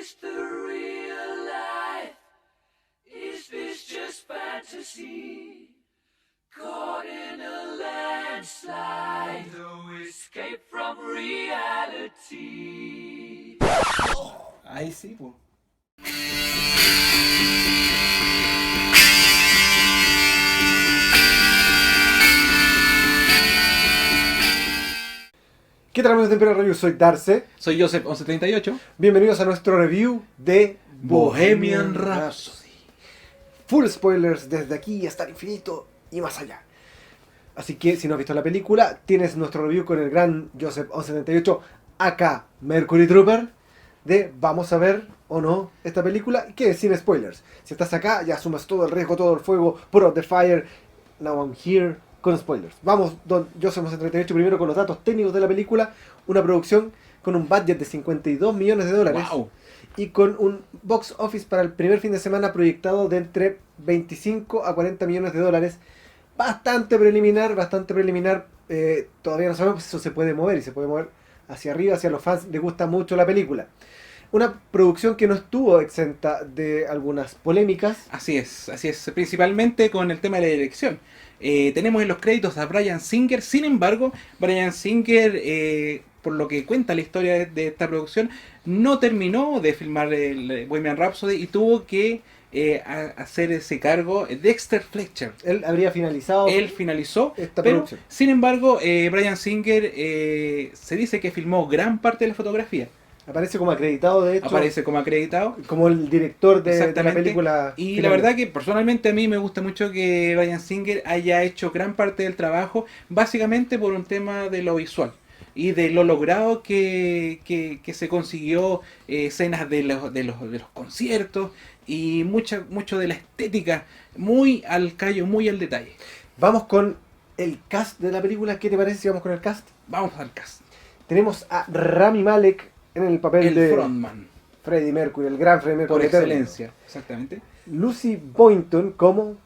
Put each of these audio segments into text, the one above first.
this the real life? Is this just fantasy? Caught in a landslide, no escape from reality. Ahí sí, pues. ¿Qué tal amigos de Imperial Review? Soy Darce. Soy Joseph 1138. Bienvenidos a nuestro review de Bohemian Rhapsody. Full spoilers desde aquí hasta el infinito y más allá. Así que si no has visto la película, tienes nuestro review con el gran Joseph 1138, acá Mercury Trooper, de vamos a ver o no esta película, y que es sin spoilers. Si estás acá, ya asumas todo el riesgo, todo el fuego, put out the fire, now I'm here, con spoilers. Vamos, don Joseph 1138, primero con los datos técnicos de la película. Una producción con un budget de $52 millones. Wow. Y con un box office para el primer fin de semana proyectado de entre 25 a 40 millones de dólares. Bastante preliminar. Todavía no sabemos si eso se puede mover, y se puede mover hacia arriba, hacia los fans les gusta mucho la película. Una producción que no estuvo exenta de algunas polémicas. Así es, principalmente con el tema de la dirección. Tenemos en los créditos a Bryan Singer. Sin embargo, Bryan Singer, por lo que cuenta la historia de esta producción, no terminó de filmar el Bohemian Rhapsody y tuvo que hacer ese cargo Dexter Fletcher. Él habría finalizado. Él finalizó esta pero producción. Sin embargo, Bryan Singer se dice que filmó gran parte de la fotografía. Aparece como acreditado, de hecho. Aparece como acreditado. Como el director de la película. Y final. la verdad que personalmente a mí me gusta mucho que Bryan Singer haya hecho gran parte del trabajo, básicamente por un tema de lo visual y de lo logrado que se consiguió, escenas de los conciertos y mucho de la estética, muy al callo, muy al detalle. Vamos con el cast de la película. ¿Qué te parece si vamos con el cast? Vamos al cast. Tenemos a Rami Malek en el papel de frontman. Freddie Mercury, el gran Freddie Mercury. Por excelencia, exactamente. Lucy Boynton como,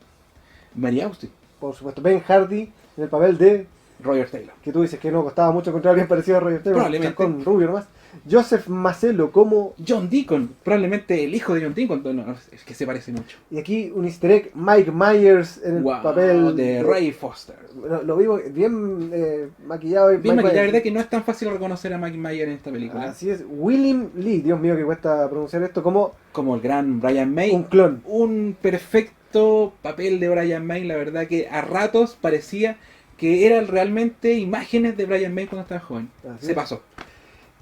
Mary Austin. por supuesto, Ben Hardy en el papel de, Roger Taylor. que tú dices que no costaba mucho encontrar bien parecido a Roger Taylor, Probablemente. con rubio nomás. Joseph Mazzello como, John Deacon, probablemente el hijo de John Deacon, no, es que se parece mucho. y aquí un easter egg, Mike Myers en el Wow, papel de Ray Foster. Lo vimos bien maquillado. Bien Mike maquillado, la Myers. verdad que no es tan fácil reconocer a Mike Myers en esta película. Así es. William Lee, Dios mío que cuesta pronunciar esto, como Como el gran Brian May. un clon. Un perfecto papel de Brian May, la verdad que a ratos parecía que eran realmente imágenes de Brian May cuando estaba joven. Así Se es. pasó.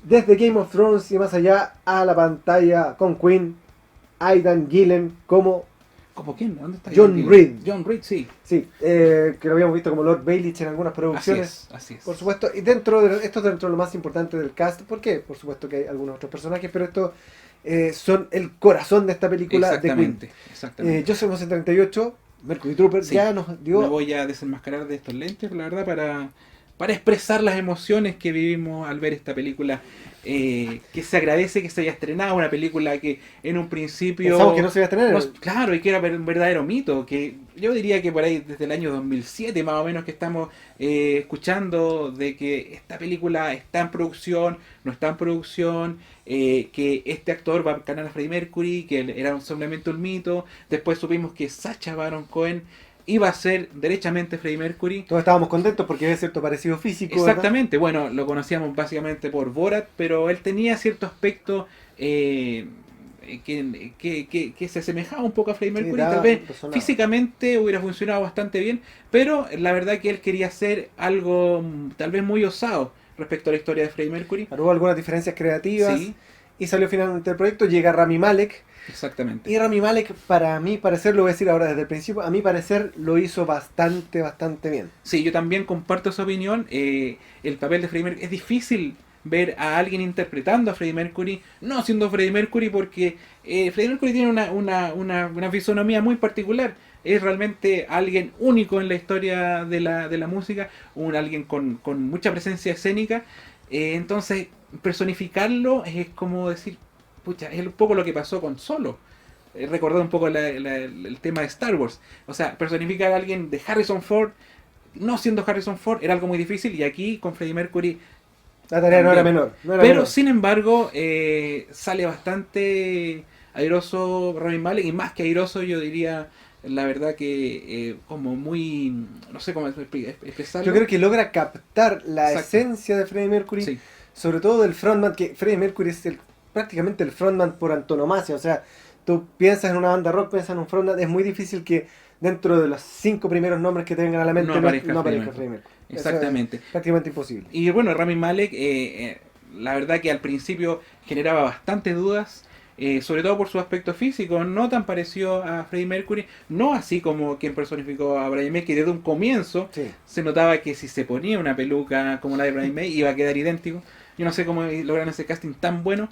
Desde Game of Thrones y más allá a la pantalla con Queen, Aidan Gillen como, ¿Cómo quién? ¿Dónde está John Gillen? Reed. John Reed, sí. sí, que lo habíamos visto como Lord Baelish en algunas Así producciones. es. Por supuesto, y esto es dentro de lo más importante del cast. ¿Por qué? Por supuesto que hay algunos otros personajes, pero estos son el corazón de esta película de Queen. Exactamente. Joseph 1138, Mercury Trooper, Sí. ya nos dio. Me voy a desenmascarar de estos lentes, la verdad, para expresar las emociones que vivimos al ver esta película. Que se agradece que se haya estrenado, una película que en un principio... Pensamos que no se iba a estrenar. Claro, y que era un verdadero mito, que yo diría que por ahí desde el año 2007 más o menos que estamos escuchando de que esta película está en producción, no está en producción, que este actor va a ganar a Freddie Mercury, que era simplemente un mito. Después supimos que Sacha Baron Cohen iba a ser derechamente Freddie Mercury. Todos estábamos contentos porque había cierto parecido físico. Exactamente, bueno, lo conocíamos básicamente por Borat, pero él tenía cierto aspecto que se asemejaba un poco a Freddie Mercury, tal vez físicamente hubiera funcionado bastante bien, pero la verdad que él quería hacer algo tal vez muy osado respecto a la historia de Freddie Mercury. Hubo algunas diferencias creativas, Sí. Y salió finalmente el proyecto. Llega Rami Malek. Exactamente. Y Rami Malek, para mi parecer, lo voy a decir ahora desde el principio, a mi parecer lo hizo bastante bien. Sí, yo también comparto esa opinión. El papel de Freddie Mercury, es difícil ver a alguien interpretando a Freddie Mercury, no siendo Freddie Mercury, porque Freddie Mercury tiene una fisonomía muy particular. Es realmente alguien único en la historia de la música, alguien con mucha presencia escénica. Entonces, personificarlo es como decir, pucha, es un poco lo que pasó con Solo. Recordar un poco el tema de Star Wars. O sea, personificar a alguien de Harrison Ford, no siendo Harrison Ford, era algo muy difícil. Y aquí con Freddie Mercury La tarea no era También. menor. No era Pero menor. sin embargo, sale bastante airoso Rami Malek, y más que airoso yo diría, la verdad que como muy, no sé cómo expresarlo. Yo creo que logra captar la Exacto. esencia de Freddie Mercury, Sí, sobre todo del frontman, que Freddie Mercury es prácticamente el frontman por antonomasia. O sea, tú piensas en una banda rock, piensas en un frontman, es muy difícil que dentro de los 5 primeros nombres que te vengan a la mente no aparezca no Freddie aparezca Mercury. Freddie Mercury. Eso Exactamente. es prácticamente imposible. Y bueno, Rami Malek, la verdad que al principio generaba bastante dudas, sobre todo por su aspecto físico, no tan parecido a Freddie Mercury, no así como quien personificó a Brian May, que desde un comienzo Sí. se notaba que si se ponía una peluca como la de Brian May iba a quedar idéntico. Yo no sé cómo lograron ese casting tan bueno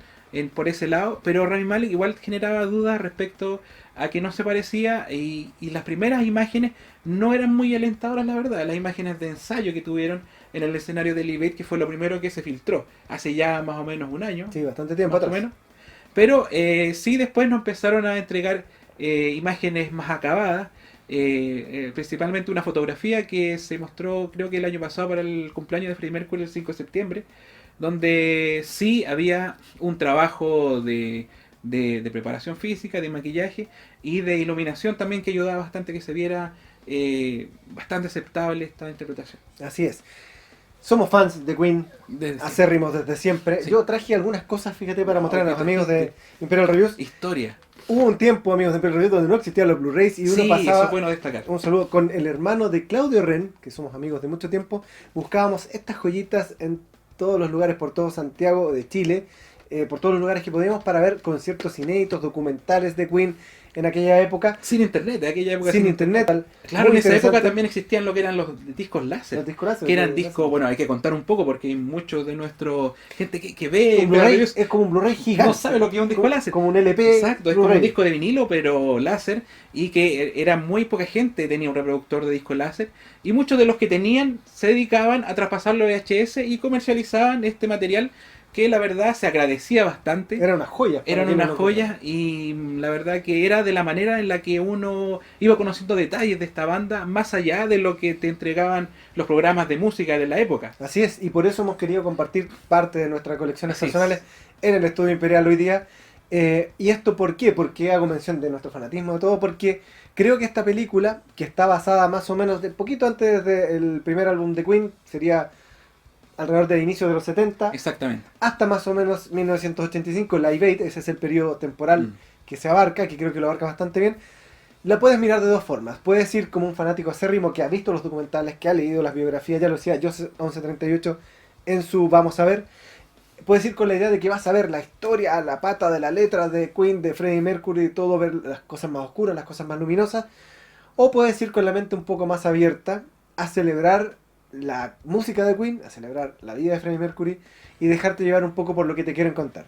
por ese lado, pero Rami Malek igual generaba dudas respecto a que no se parecía, y las primeras imágenes no eran muy alentadoras, la verdad. Las imágenes de ensayo que tuvieron en el escenario de Elevate, que fue lo primero que se filtró hace ya más o menos un año, Sí, bastante tiempo más o atrás. menos. Pero sí, después nos empezaron a entregar imágenes más acabadas, principalmente una fotografía que se mostró creo que el año pasado para el cumpleaños de Freddie Mercury el 5 de septiembre, donde sí había un trabajo de preparación física, de maquillaje y de iluminación también, que ayudaba bastante que se viera bastante aceptable esta interpretación. Así es. Somos fans de Queen, Desde acérrimos desde siempre. Sí. Yo traje algunas cosas, fíjate, para Wow, mostrar a ¿qué los amigos de trajiste? Imperial Reviews. Historia. Hubo un tiempo, amigos de Imperial Reviews, donde no existían los Blu-rays y uno Sí, eso pasaba. es bueno destacar. Un saludo con el hermano de Claudio Ren, que somos amigos de mucho tiempo. Buscábamos estas joyitas en todos los lugares, por todo Santiago de Chile, por todos los lugares que podíamos, para ver conciertos inéditos, documentales de Queen en aquella época, Sin internet, de aquella época sin internet. Claro, Muy en esa época interesante. también existían lo que eran los discos láser. Los discos láser, Que eran los discos, bueno, hay que contar un poco porque hay muchos de nuestro gente que ve Un Blu-ray reviews es como un Blu-ray gigante. no sabe lo que es un disco como, láser. como un LP. Exacto, es como un Blu-ray. disco de vinilo, pero láser, y que era muy poca gente tenía un reproductor de disco láser, y muchos de los que tenían se dedicaban a traspasarlo a VHS y comercializaban este material, que la verdad se agradecía bastante. Eran unas joyas. para Eran quienes unas lo joyas, y la verdad que era de la manera en la que uno iba conociendo detalles de esta banda, más allá de lo que te entregaban los programas de música de la época. Así es, y por eso hemos querido compartir parte de nuestras colecciones Así es. personales en el Estudio Imperial hoy día. ¿Y esto por qué? Porque hago mención de nuestro fanatismo de todo, porque creo que esta película, que está basada más o menos de poquito antes del primer álbum de Queen, sería alrededor del inicio de los 70, Exactamente. hasta más o menos 1985, Live Aid, ese es el periodo temporal Mm. que se abarca, que creo que lo abarca bastante bien. La puedes mirar de dos formas. Puedes ir como un fanático acérrimo que ha visto los documentales, que ha leído las biografías, ya lo decía Joseph 1138 en su Vamos a ver. Puedes ir con la idea de que vas a ver la historia a la pata de la letra de Queen, de Freddie Mercury y todo, ver las cosas más oscuras, las cosas más luminosas. O puedes ir con la mente un poco más abierta a celebrar la música de Queen, a celebrar la vida de Freddie Mercury y dejarte llevar un poco por lo que te quieren contar.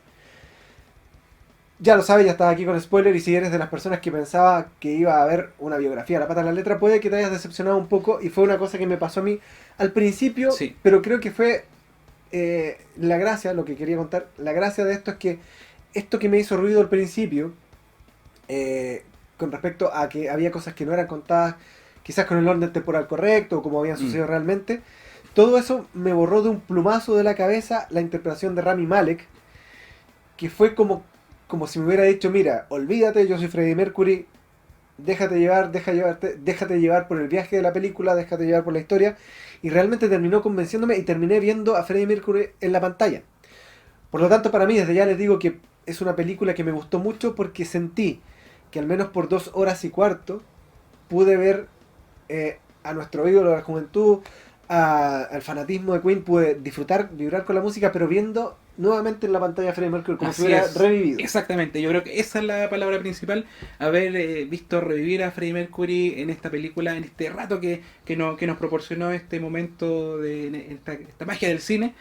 Ya lo sabes, ya estás aquí con spoiler, y si eres de las personas que pensaba que iba a haber una biografía a la pata de la letra, puede que te hayas decepcionado un poco, y fue una cosa que me pasó a mí al principio, Sí. pero creo que fue la gracia, lo que quería contar, la gracia de esto es que esto que me hizo ruido al principio, con respecto a que había cosas que no eran contadas, quizás con el orden temporal correcto, o como habían sucedido realmente, todo eso me borró de un plumazo de la cabeza la interpretación de Rami Malek, que fue como si me hubiera dicho, mira, olvídate, yo soy Freddie Mercury, déjate llevar por el viaje de la película, déjate llevar por la historia, y realmente terminó convenciéndome y terminé viendo a Freddie Mercury en la pantalla. Por lo tanto, para mí, desde ya les digo que es una película que me gustó mucho, porque sentí que al menos por 2 horas y cuarto pude ver a nuestro ídolo de la juventud, al fanatismo de Queen, pude disfrutar, vibrar con la música, pero viendo nuevamente en la pantalla a Freddie Mercury como si Así hubiera es. revivido. Exactamente, yo creo que esa es la palabra principal, haber visto revivir a Freddie Mercury en esta película, en este rato que nos proporcionó este momento de esta magia del cine.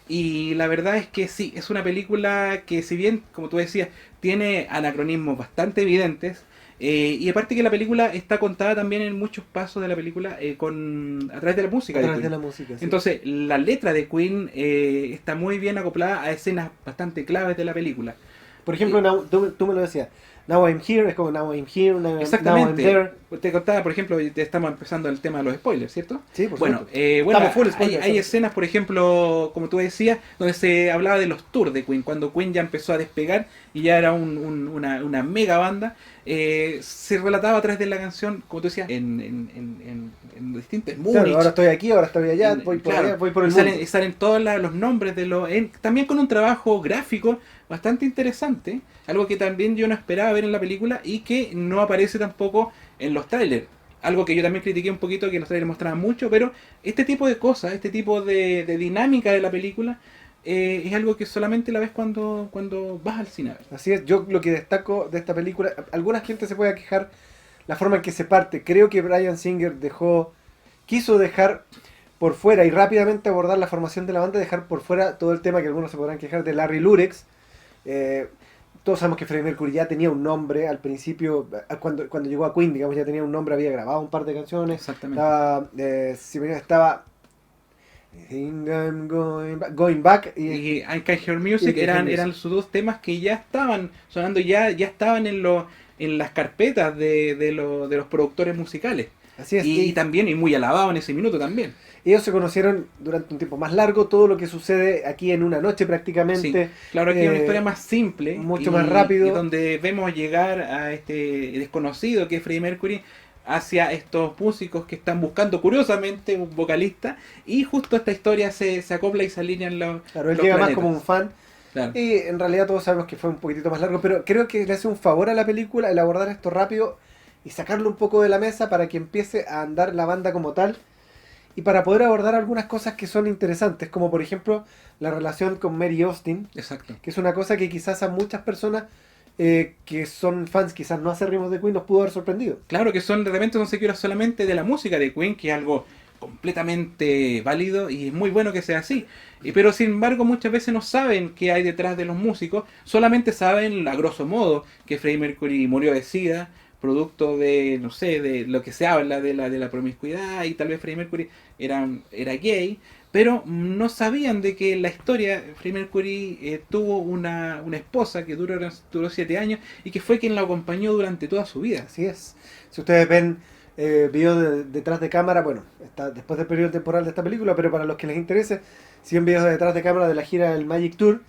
Y la verdad es que sí, es una película que, si bien, como tú decías, tiene anacronismos bastante evidentes, y aparte que la película está contada también en muchos pasos de la película a través de la música A de través Queen. de la música, sí. Entonces, la letra de Queen está muy bien acoplada a escenas bastante claves de la película. Por ejemplo, tú me lo decías, Now I'm Here es como Now I'm Here, Now I'm Exactamente. There. Te contaba, por ejemplo, estamos empezando el tema de los spoilers, ¿cierto? Sí, por Bueno, supuesto. bueno, Estamos full spoilers, hay ¿sí? escenas, por ejemplo, como tú decías, donde se hablaba de los tours de Queen, cuando Queen ya empezó a despegar y ya era una mega banda. Se relataba a través de la canción, como tú decías, en distintos Claro, Múnich. ahora estoy aquí, ahora estoy allá, En- voy por claro, allá, voy por el y salen, mundo. y salen todos los nombres de los... también con un trabajo gráfico bastante interesante, algo que también yo no esperaba ver en la película y que no aparece tampoco en los trailers. Algo que yo también critiqué un poquito, que los trailers mostraban mucho, pero este tipo de cosas, este tipo de dinámica de la película, es algo que solamente la ves cuando vas al cine a ver. Así es, yo lo que destaco de esta película, alguna gente se puede quejar la forma en que se parte. Creo que Bryan Singer quiso dejar por fuera y rápidamente abordar la formación de la banda, dejar por fuera todo el tema que algunos se podrán quejar de Larry Lurex. Todos sabemos que Freddie Mercury ya tenía un nombre al principio, cuando llegó a Queen, digamos, ya tenía un nombre, había grabado un par de canciones. Exactamente. Estaba I think I'm going back Y I Can Hear Music y I Can Hear eran Music. sus dos temas que ya estaban sonando, ya estaban en las carpetas de los productores musicales. Así es, Y también, y muy alabado en ese minuto también. ellos se conocieron durante un tiempo más largo, todo lo que sucede aquí en una noche prácticamente. Sí, claro que es una eh, historia más simple. mucho más rápido. Y donde vemos llegar a este desconocido que es Freddie Mercury hacia estos músicos que están buscando curiosamente un vocalista. Y justo esta historia se acopla y se alinean los Claro, él los llega más planetas. como un fan. Claro. Y en realidad todos sabemos que fue un poquitito más largo, pero creo que le hace un favor a la película el abordar esto rápido y sacarlo un poco de la mesa para que empiece a andar la banda como tal y para poder abordar algunas cosas que son interesantes, como por ejemplo la relación con Mary Austin, Exacto. que es una cosa que quizás a muchas personas que son fans, quizás no acérrimos de Queen, nos pudo haber sorprendido. Claro que de repente son seguidores solamente de la música de Queen, que es algo completamente válido y es muy bueno que sea así. Pero sin embargo muchas veces no saben qué hay detrás de los músicos, solamente saben a grosso modo que Freddie Mercury murió de SIDA, producto de, no sé, de lo que se habla de la promiscuidad, y tal vez Freddie Mercury era gay, pero no sabían de que la historia, Freddie Mercury tuvo una esposa que duró 7 años y que fue quien la acompañó durante toda su vida. Así es. Si ustedes ven videos detrás de cámara, bueno, está después del periodo temporal de esta película, pero para los que les interese, si ven videos de detrás de cámara de la gira del Magic Tour,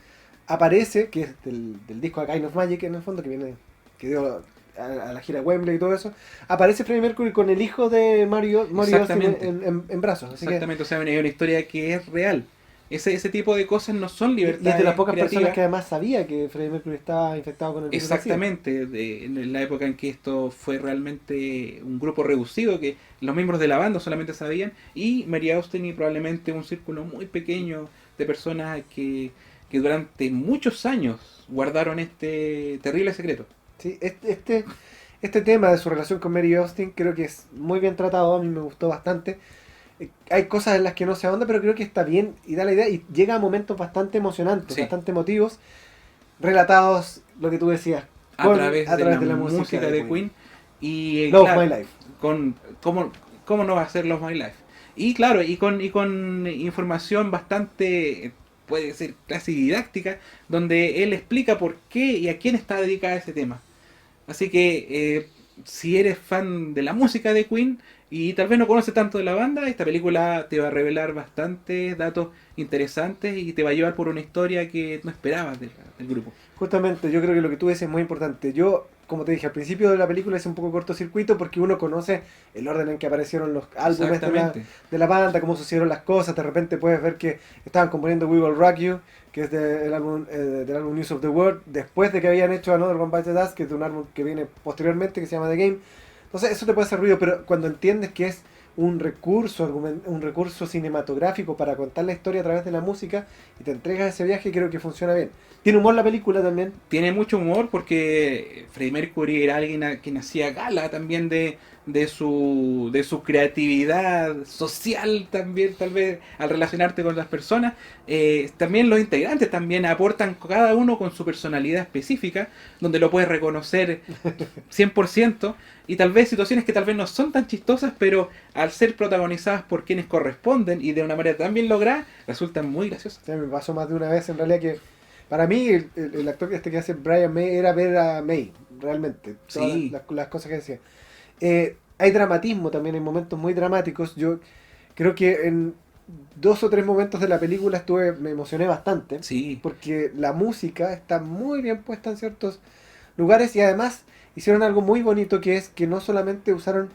aparece, que es del disco A Kind of Magic en el fondo, que dio a la gira Wembley y todo eso, aparece Freddie Mercury con el hijo de Mary Austin Exactamente. en brazos. Así que, Exactamente, o sea, es una historia que es real. Ese tipo de cosas no son y libertades es de las pocas creativas. personas que además sabía que Freddie Mercury estaba infectado con el virus del SIDA. Exactamente, en la época en que esto fue realmente un grupo reducido, que los miembros de la banda solamente sabían, y Mary Austin y probablemente un círculo muy pequeño de personas que durante muchos años guardaron este terrible secreto. Sí, este tema de su relación con Mary Austin creo que es muy bien tratado, a mí me gustó bastante. Hay cosas en las que no se ahonda, pero creo que está bien y da la idea y llega a momentos bastante emocionantes, Sí. bastante emotivos, relatados, lo que tú decías, A través de la música de Queen. Y Love claro, My Life. ¿Cómo no va a ser Love My Life? Y claro, y con información bastante, puede ser casi didáctica, donde él explica por qué y a quién está dedicada ese tema. Así que si eres fan de la música de Queen y tal vez no conoces tanto de la banda, esta película te va a revelar bastantes datos interesantes y te va a llevar por una historia que no esperabas del grupo. Justamente, yo creo que lo que tú dices es muy importante. Yo, como te dije, al principio de la película es un poco cortocircuito porque uno conoce el orden en que aparecieron los álbumes Exactamente. de la banda, cómo sucedieron las cosas. De repente puedes ver que estaban componiendo We Will Rock You, que es del álbum News of the World, después de que habían hecho Another One Bites the Dust, que es de un álbum que viene posteriormente, que se llama The Game. Entonces eso te puede hacer ruido, pero cuando entiendes que es un recurso cinematográfico para contar la historia a través de la música y te entregas a ese viaje, creo que funciona bien. Tiene humor la película también. Tiene mucho humor porque Freddie Mercury era alguien a quien hacía gala también de su creatividad social también, tal vez al relacionarte con las personas. También los integrantes también aportan cada uno con su personalidad específica, donde lo puedes reconocer 100%, y tal vez situaciones que tal vez no son tan chistosas, pero al ser protagonizadas por quienes corresponden y de una manera tan bien lograda, resultan muy graciosas. O sea, me pasó más de una vez en realidad que Para mí, el actor que hace Brian May era ver a May, realmente. Todas Sí. las cosas que decía. Hay dramatismo también, hay momentos muy dramáticos. Yo creo que en 2 o 3 momentos de la película me emocioné bastante. Sí, Porque la música está muy bien puesta en ciertos lugares y además hicieron algo muy bonito que es que no solamente usaron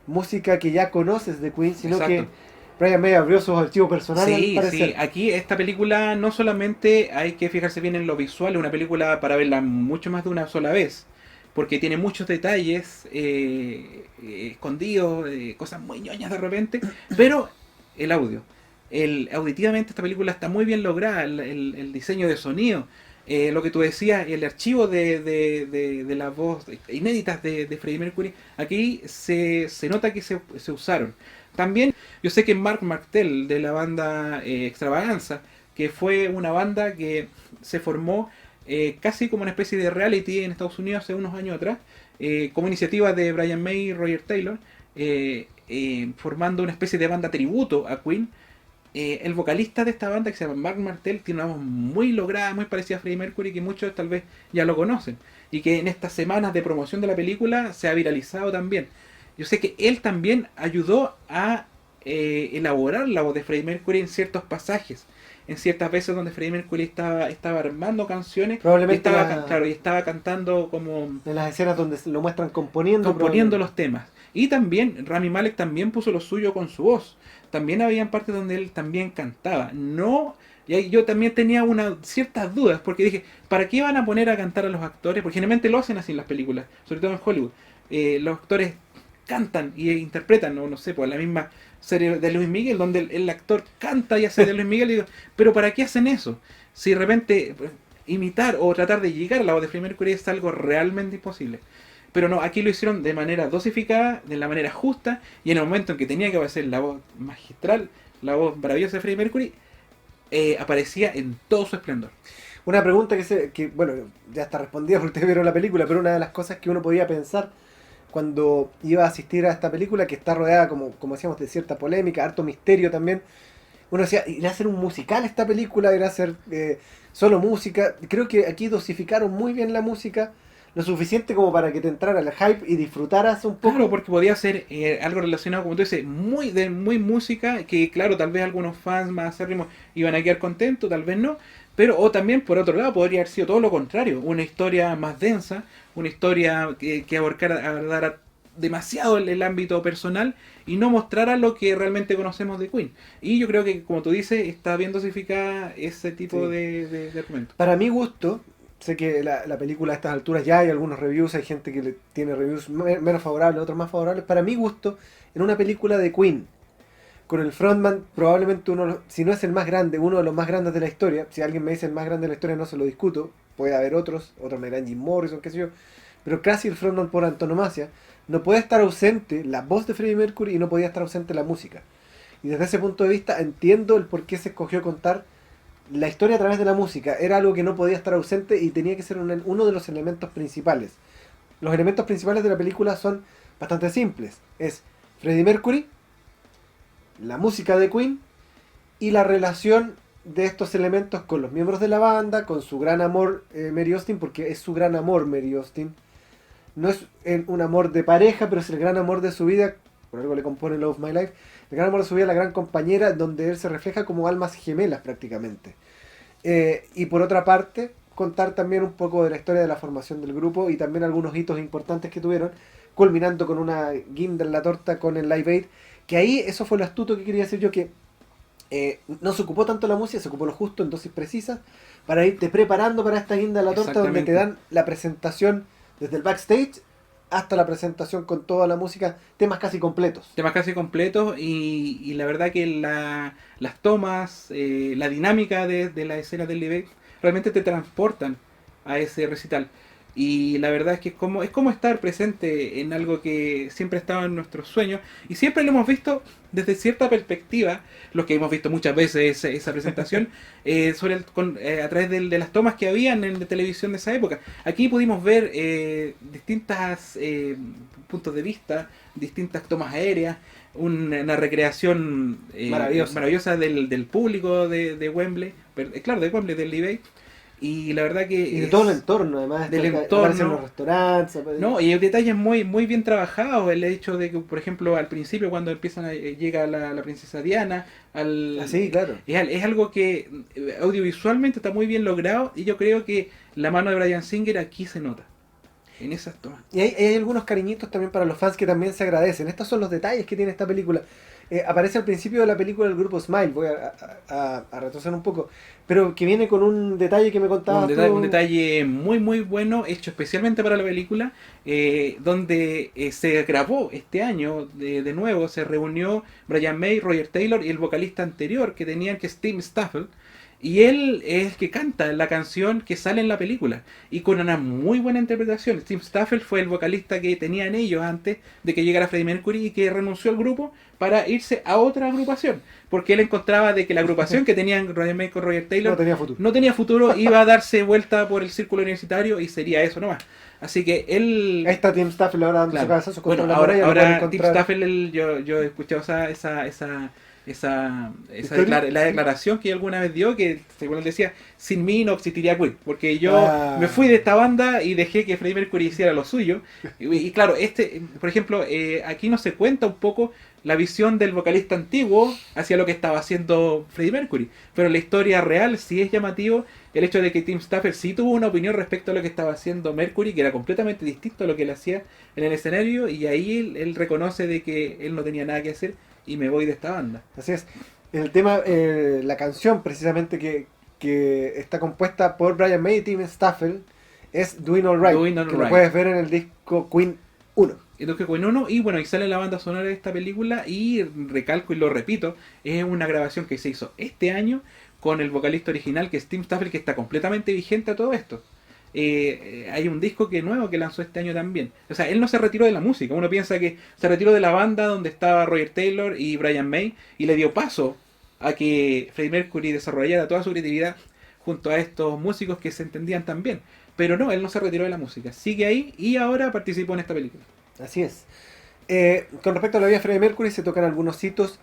música que ya conoces de Queen, sino que exacto. Brian May abrió sus archivos personales al Sí, sí. parecer. Aquí esta película no solamente hay que fijarse bien en lo visual, es una película para verla mucho más de una sola vez, porque tiene muchos detalles escondidos, cosas muy ñoñas de repente, pero el audio. Auditivamente esta película está muy bien lograda, el diseño de sonido, lo que tú decías, el archivo de la voz inéditas de Freddie Mercury, aquí se nota que se usaron. También yo sé que Mark Martel de la banda Extravaganza, que fue una banda que se formó casi como una especie de reality en Estados Unidos hace unos años atrás, como iniciativa de Brian May y Roger Taylor, formando una especie de banda tributo a Queen. El vocalista de esta banda, que se llama Mark Martel, tiene una voz muy lograda, muy parecida a Freddie Mercury, que muchos tal vez ya lo conocen, y que en estas semanas de promoción de la película se ha viralizado también. Yo sé que él también ayudó a elaborar la voz de Freddie Mercury en ciertos pasajes, en ciertas veces donde Freddie Mercury estaba armando canciones y Probablemente claro, y estaba cantando como en las escenas donde se lo muestran componiendo. componiendo los temas. Y también Rami Malek también puso lo suyo con su voz. También habían partes donde él también cantaba. No, y ahí yo también tenía ciertas dudas porque dije, ¿para qué van a poner a cantar a los actores? Porque generalmente lo hacen así en las películas, sobre todo en Hollywood. Los actores cantan y interpretan, no sé, pues la misma serie de Luis Miguel, donde el actor canta y hace de Luis Miguel, y digo, pero ¿para qué hacen eso? Si de repente imitar o tratar de llegar a la voz de Freddie Mercury es algo realmente imposible. Pero no, aquí lo hicieron de manera dosificada, de la manera justa, y en el momento en que tenía que aparecer la voz magistral, la voz maravillosa de Freddie Mercury, aparecía en todo su esplendor. Una pregunta que, bueno, ya está respondida porque ustedes vieron la película, pero una de las cosas que uno podía pensar cuando iba a asistir a esta película, que está rodeada, como decíamos, de cierta polémica, harto misterio también, uno decía, ¿irá a ser un musical esta película? ¿Irá a ser solo música? Creo que aquí dosificaron muy bien la música, lo suficiente como para que te entrara el hype y disfrutaras un poco. Claro, porque podía ser algo relacionado, como tú dices, muy música, que claro, tal vez algunos fans más acérrimos iban a quedar contentos, tal vez no, pero o también por otro lado podría haber sido todo lo contrario, una historia más densa, una historia que abordara demasiado el ámbito personal y no mostrara lo que realmente conocemos de Queen. Y yo creo que, como tú dices, está bien dosificada ese tipo Sí. de argumentos. Para mi gusto, sé que la película a estas alturas ya hay algunos reviews, hay gente que tiene reviews menos favorables, otros más favorables. Para mi gusto, en una película de Queen, con el frontman probablemente si no es el más grande, uno de los más grandes de la historia, si alguien me dice el más grande de la historia no se lo discuto, puede haber otros me dirán Jim Morrison, qué sé yo, pero casi el frontman por antonomasia, no puede estar ausente la voz de Freddie Mercury y no podía estar ausente la música. Y desde ese punto de vista entiendo el por qué se escogió contar la historia a través de la música. Era algo que no podía estar ausente y tenía que ser uno de los elementos principales. Los elementos principales de la película son bastante simples. Es Freddie Mercury, la música de Queen y la relación de estos elementos con los miembros de la banda, con su gran amor Mary Austin, porque es su gran amor Mary Austin. No es un amor de pareja, pero es el gran amor de su vida, por algo le compone Love My Life, el gran amor de su vida, la gran compañera, donde él se refleja como almas gemelas prácticamente. Y por otra parte, contar también un poco de la historia de la formación del grupo y también algunos hitos importantes que tuvieron, culminando con una guinda en la torta con el Live Aid, que ahí eso fue lo astuto que quería decir yo, que no se ocupó tanto la música, se ocupó lo justo en dosis precisas para irte preparando para esta guinda en la torta donde te dan la presentación desde el backstage hasta la presentación con toda la música, temas casi completos. Temas casi completos y la verdad que las tomas, la dinámica de la escena del Live Aid realmente te transportan a ese recital. Y la verdad es que es como estar presente en algo que siempre estaba en nuestros sueños y siempre lo hemos visto desde cierta perspectiva, los que hemos visto muchas veces esa presentación, a través de las tomas que habían en la televisión de esa época. Aquí pudimos ver distintas puntos de vista, distintas tomas aéreas, una recreación maravillosa del público de Wembley, claro, de Wembley, del Live Aid. Y la verdad que Y de todo el entorno, además. del Aparecen entorno. los restaurantes. No, y hay detalles muy bien trabajados. El hecho de que, por ejemplo, al principio cuando llega la princesa Diana, Así, claro. es algo que audiovisualmente está muy bien logrado y yo creo que la mano de Bryan Singer aquí se nota. En esas tomas. Y hay algunos cariñitos también para los fans que también se agradecen. Estos son los detalles que tiene esta película. Aparece al principio de la película el grupo Smile, voy a retroceder un poco, pero que viene con un detalle que me contabas tú. Un detalle muy bueno, hecho especialmente para la película, donde se grabó este año de nuevo, se reunió Brian May, Roger Taylor y el vocalista anterior que tenían, que es Tim Staffel. Y él es el que canta la canción que sale en la película. Y con una muy buena interpretación. Tim Staffel fue el vocalista que tenían ellos antes de que llegara Freddie Mercury y que renunció al grupo para irse a otra agrupación. Porque él encontraba de que la agrupación que tenían Brian May con Roger Taylor No tenía futuro. iba a darse vuelta por el círculo universitario y sería eso nomás. Así que él... Ahí está Tim Staffel ahora dando Claro. su cabezazo contra Bueno, la muralla, lo pueden ahora Tim encontrar. Staffel, yo he escuchado la declaración que alguna vez dio, que según él decía, sin mí no existiría Queen, porque yo me fui de esta banda y dejé que Freddie Mercury hiciera lo suyo. Y claro, por ejemplo, aquí nos se cuenta un poco la visión del vocalista antiguo hacia lo que estaba haciendo Freddie Mercury, pero en la historia real sí es llamativo el hecho de que Tim Staffel sí tuvo una opinión respecto a lo que estaba haciendo Mercury, que era completamente distinto a lo que él hacía en el escenario, y ahí él reconoce de que él no tenía nada que hacer y me voy de esta banda. Así es. El tema, la canción precisamente que está compuesta por Brian May y Tim Staffel es Doing All Right, Doing All que Right. lo puedes ver en el disco Queen 1. Entonces Queen 1, y bueno, y sale la banda sonora de esta película, y recalco y lo repito, es una grabación que se hizo este año con el vocalista original, que es Tim Staffel, que está completamente vigente a todo esto. Hay un disco nuevo que lanzó este año también. O sea, él no se retiró de la música. Uno piensa que se retiró de la banda donde estaba Roger Taylor y Brian May y le dio paso a que Freddie Mercury desarrollara toda su creatividad junto a estos músicos que se entendían tan bien. Pero no, él no se retiró de la música. Sigue ahí y ahora participó en esta película. Así es. Con respecto a la vida de Freddie Mercury se tocan algunos hitos,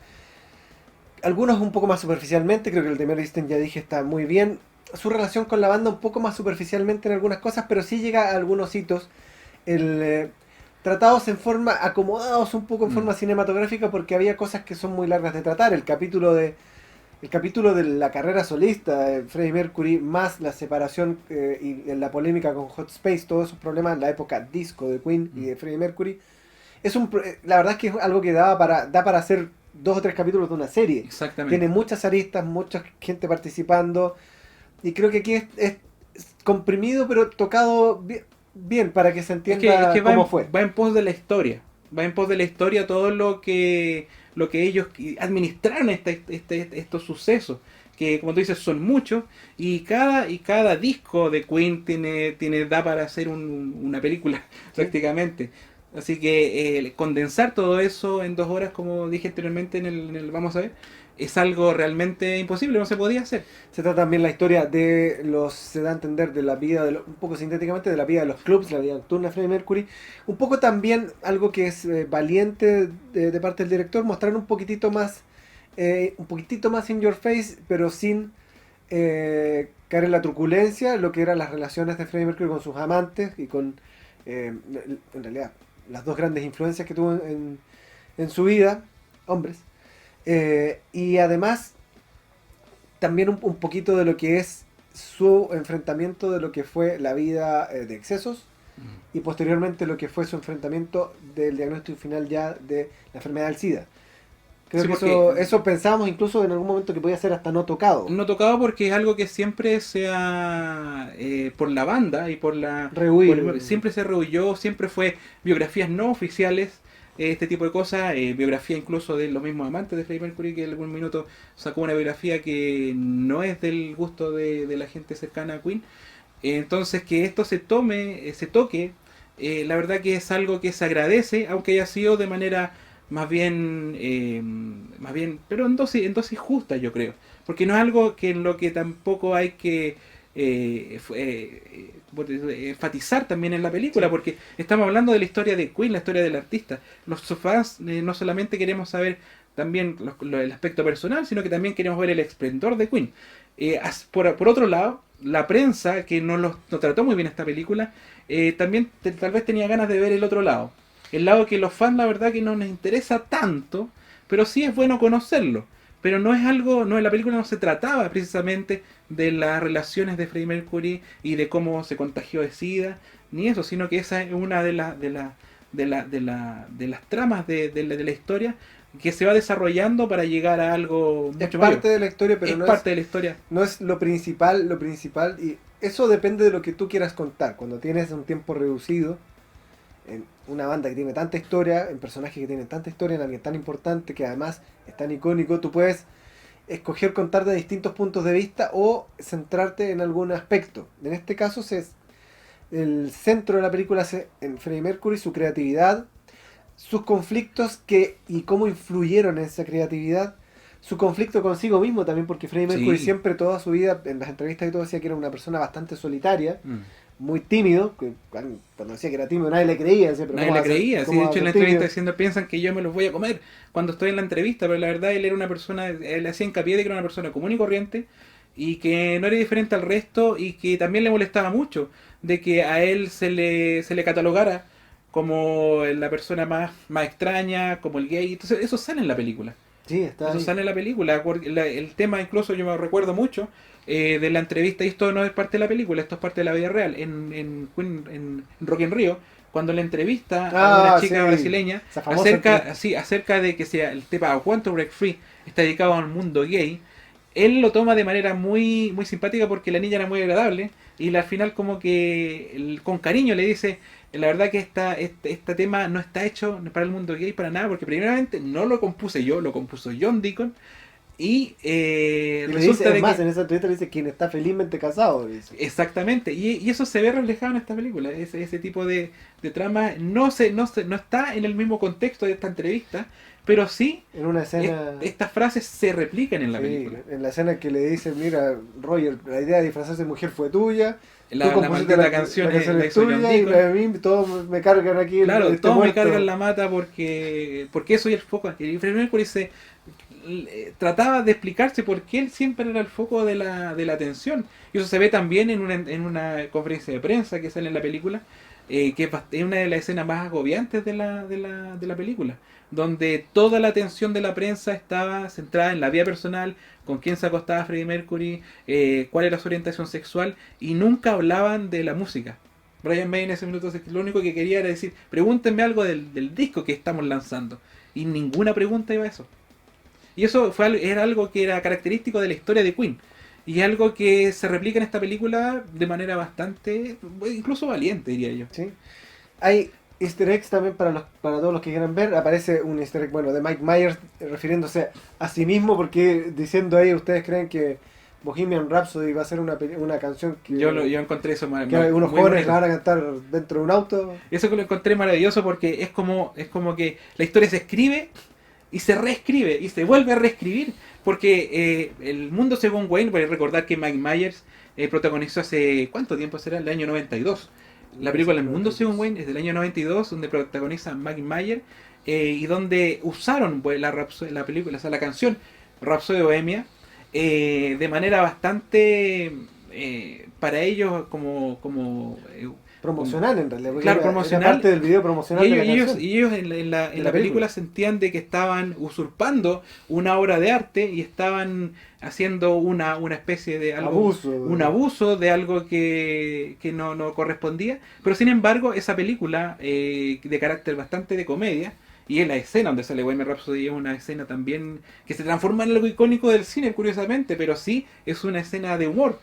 algunos un poco más superficialmente. Creo que el de Mary Steen, ya dije, está muy bien. Su relación con la banda un poco más superficialmente en algunas cosas, pero sí llega a algunos hitos tratados en forma, acomodados un poco en forma cinematográfica, porque había cosas que son muy largas de tratar. El capítulo de la carrera solista de Freddie Mercury, más la separación y la polémica con Hot Space, todos esos problemas en la época disco de Queen y de Freddie Mercury, la verdad es que es algo que da para hacer 2 o 3 capítulos de una serie. Exactamente. Tiene muchas aristas, mucha gente participando, y creo que aquí es comprimido pero tocado bien para que se entienda cómo fue. Va en pos de la historia. Va en pos de la historia todo lo que ellos administraron estos sucesos. Que como tú dices son muchos. Y cada disco de Queen da para hacer una película prácticamente. Así que condensar todo eso en 2 horas, como dije anteriormente en el Vamos a ver, es algo realmente imposible, no se podía hacer. Se trata también la historia se da a entender de la vida, un poco sintéticamente, de la vida de los clubs, la vida nocturna de Freddie Mercury. Un poco también algo que es valiente de parte del director, mostrar un poquitito más in your face, pero sin caer en la truculencia, lo que eran las relaciones de Freddie Mercury con sus amantes y con, en realidad, las 2 grandes influencias que tuvo en su vida, hombres. Y además también un poquito de lo que es su enfrentamiento de lo que fue la vida de excesos y posteriormente lo que fue su enfrentamiento del diagnóstico final ya de la enfermedad del SIDA. Creo Sí, que eso pensábamos incluso en algún momento que podía ser hasta no tocado. No tocado porque es algo que siempre por la banda y siempre se rehuyó, siempre fue biografías no oficiales, este tipo de cosas, biografía incluso de los mismos amantes de Freddie Mercury, que en algún minuto sacó una biografía que no es del gusto de la gente cercana a Queen. Entonces que esto se toque, la verdad que es algo que se agradece, aunque haya sido de manera más bien, pero en dosis justa, yo creo, porque no es algo en lo que tampoco hay que enfatizar también en la película, porque estamos hablando de la historia de Queen, la historia del artista. Los fans no solamente queremos saber también el aspecto personal, sino que también queremos ver el esplendor de Queen. Por otro lado, la prensa, que no trató muy bien esta película, también tal vez tenía ganas de ver el otro lado. El lado que los fans, la verdad, que no les interesa tanto, pero sí es bueno conocerlo. Pero no es algo, no, en la película no se trataba precisamente de las relaciones de Freddie Mercury y de cómo se contagió de SIDA, ni eso, sino que esa es una de las tramas de la historia que se va desarrollando para llegar a algo mucho Es mayor. parte de la historia, pero Es no parte de la historia. no es lo principal, y eso depende de lo que tú quieras contar. Cuando tienes un tiempo reducido, en una banda que tiene tanta historia, en personajes que tienen tanta historia, en alguien tan importante, que además es tan icónico, tú puedes escoger contar de distintos puntos de vista o centrarte en algún aspecto. En este caso, el centro de la película es en Freddie Mercury, su creatividad, sus conflictos y cómo influyeron en esa creatividad, su conflicto consigo mismo también, porque Freddie Mercury Sí. siempre, toda su vida, en las entrevistas y todo, decía que era una persona bastante solitaria, muy tímido, que cuando decía que era tímido nadie le creía. Decía, pero Nadie ¿cómo le va a ser- creía, sí, cómo de va a hecho en la ser entrevista tímido? diciendo piensan que yo me los voy a comer cuando estoy en la entrevista, pero la verdad él era una persona, él hacía hincapié de que era una persona común y corriente y que no era diferente al resto y que también le molestaba mucho de que a él se le catalogara como la persona más extraña, como el gay. Entonces eso sale en la película. Sí, está Eso ahí. sale en la película. El tema, incluso yo me recuerdo mucho de la entrevista, y esto no es parte de la película, esto es parte de la vida real. En Rock in Rio, cuando le entrevista a una chica sí. brasileña Esa famosa acerca de que sea el tema I Want to Break Free está dedicado al mundo gay, él lo toma de manera muy, muy simpática porque la niña era muy agradable y al final como que con cariño le dice, la verdad que este tema no está hecho para el mundo gay para nada, porque primeramente no lo compuse yo, lo compuso John Deacon y Y le resulta dice, de además, que... en esa entrevista le dice quien está felizmente casado. Dice. Exactamente, y eso se ve reflejado en esta película, ese tipo de trama no está en el mismo contexto de esta entrevista, pero sí En una escena. estas frases se replican en la Sí, película. en la escena que le dice, mira, Roger, la idea de disfrazarse de mujer fue tuya. La Tú compusiste maldita canción la canción la es hizo John tuya y Deacon. a mí todos me cargan aquí Claro, este todos me muerto. cargan la mata porque soy el foco. Y Freddie Mercury trataba de explicarse por qué él siempre era el foco de la atención. Y eso se ve también en una conferencia de prensa que sale en la película, que es una de las escenas más agobiantes de la película, donde toda la atención de la prensa estaba centrada en la vida personal, con quién se acostaba Freddie Mercury, cuál era su orientación sexual, y nunca hablaban de la música. Brian May en ese minuto lo único que quería era decir, pregúntenme algo del disco que estamos lanzando. Y ninguna pregunta iba a eso. Y eso era algo que era característico de la historia de Queen. Y algo que se replica en esta película de manera bastante, incluso valiente, diría yo. ¿Sí? Hay easter eggs también para todos los que quieran ver. Aparece un easter egg, bueno, de Mike Myers refiriéndose a sí mismo, porque diciendo ahí, ustedes creen que Bohemian Rhapsody va a ser una canción que, Yo encontré eso que muy unos jóvenes bonito. la van a cantar dentro de un auto. Eso que lo encontré maravilloso porque es como que la historia se escribe y se reescribe y se vuelve a reescribir. Porque el mundo según Wayne, voy a recordar que Mike Myers protagonizó hace, ¿cuánto tiempo será? El año 92. La película El mundo según Wayne es del año 92, donde protagoniza Mike Myers y donde usaron pues, la película, o sea, la canción Rhapsody Bohemia de manera bastante para ellos como Promocional en realidad, porque claro, era promocional. parte del video promocional y de la ellos, canción. y ellos en la la película sentían de que estaban usurpando una obra de arte y estaban haciendo una especie de algo, un abuso de algo que no correspondía, pero sin embargo esa película de carácter bastante de comedia, y en la escena donde sale Bohemian Rhapsody es una escena también que se transforma en algo icónico del cine, curiosamente, pero sí es una escena de humor.